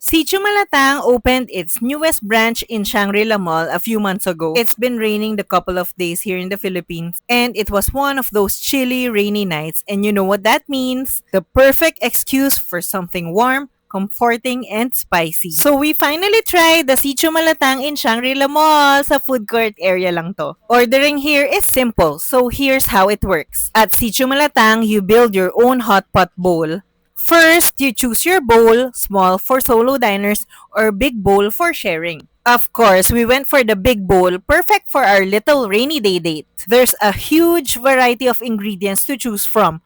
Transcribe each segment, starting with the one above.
Sichu Malatang opened its newest branch in Shangri-La Mall a few months ago. It's been raining the couple of days here in the Philippines, and it was one of those chilly, rainy nights. And you know what that means? The perfect excuse for something warm, comforting, and spicy. So we finally tried the Sichu Malatang in Shangri-La Mall. Sa food court area lang to. Ordering here is simple, so here's how it works. At Sichu Malatang, you build your own hotpot bowl. First, you choose your bowl, small for solo diners or big bowl for sharing. Of course, we went for the big bowl, perfect for our little rainy day date. There's a huge variety of ingredients to choose from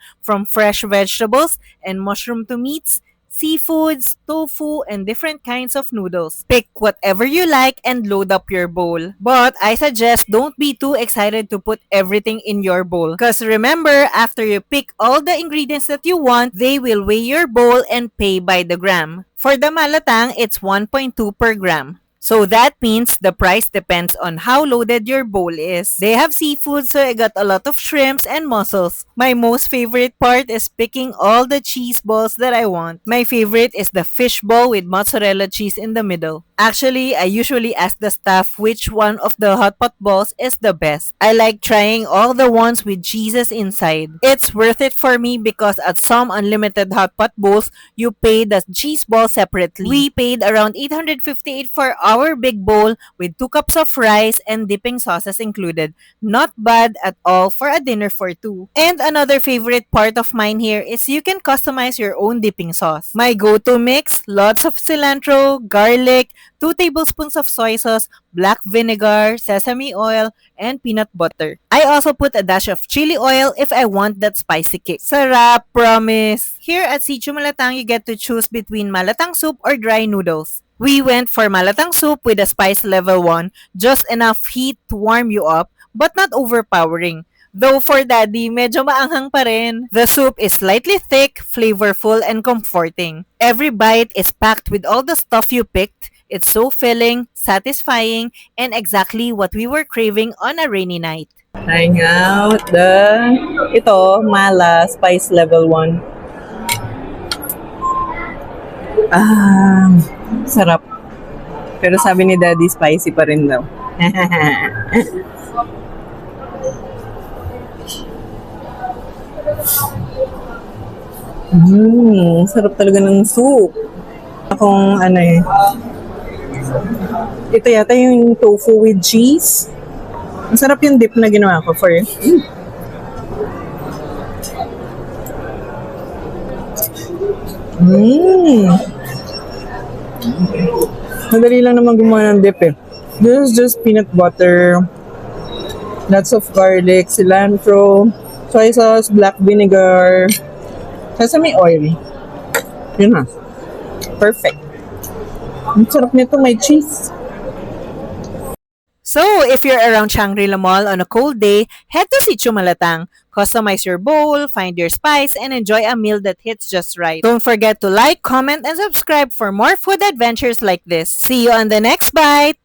fresh vegetables and mushroom to meats, seafoods, tofu, and different kinds of noodles. Pick whatever you like and load up your bowl. But I suggest don't be too excited to put everything in your bowl. Because remember, after you pick all the ingredients that you want, they will weigh your bowl and pay by the gram. For the malatang, it's 1.2 per gram. So that means the price depends on how loaded your bowl is. They have seafood, so I got a lot of shrimps and mussels. My most favorite part is picking all the cheese balls that I want. My favorite is the fish ball with mozzarella cheese in the middle. Actually, I usually ask the staff which one of the hot pot balls is the best. I like trying all the ones with cheeses inside. It's worth it for me because at some unlimited hot pot bowls, you pay the cheese ball separately. We paid around 858 for our big bowl with 2 cups of rice and dipping sauces included. Not bad at all for a dinner for two. And another favorite part of mine here is you can customize your own dipping sauce. My go-to mix, lots of cilantro, garlic, 2 tablespoons of soy sauce, black vinegar, sesame oil, and peanut butter. I also put a dash of chili oil if I want that spicy kick. Sarap, promise! Here at Sichu Malatang, you get to choose between malatang soup or dry noodles. We went for malatang soup with a spice level 1, just enough heat to warm you up, but not overpowering. Though for daddy, medyo maanghang pa rin. The soup is slightly thick, flavorful, and comforting. Every bite is packed with all the stuff you picked. It's so filling, satisfying, and exactly what we were craving on a rainy night. Trying out ito, Mala Spice Level 1. Sarap. Pero sabi ni Daddy, spicy pa rin daw. Sarap talaga ng soup. Akong ito yata yung tofu with cheese. Ang sarap yung dip na ginawa ko for you. Madali lang naman gumawa ng dip eh. This is just peanut butter, lots of garlic, cilantro, soy sauce, black vinegar, sesame oil. Yun na. Perfect. Ang sarap nito, may cheese. So, if you're around Shangri-La Mall on a cold day, head to Sichu Malatang. Customize your bowl, find your spice, and enjoy a meal that hits just right. Don't forget to like, comment, and subscribe for more food adventures like this. See you on the next bite!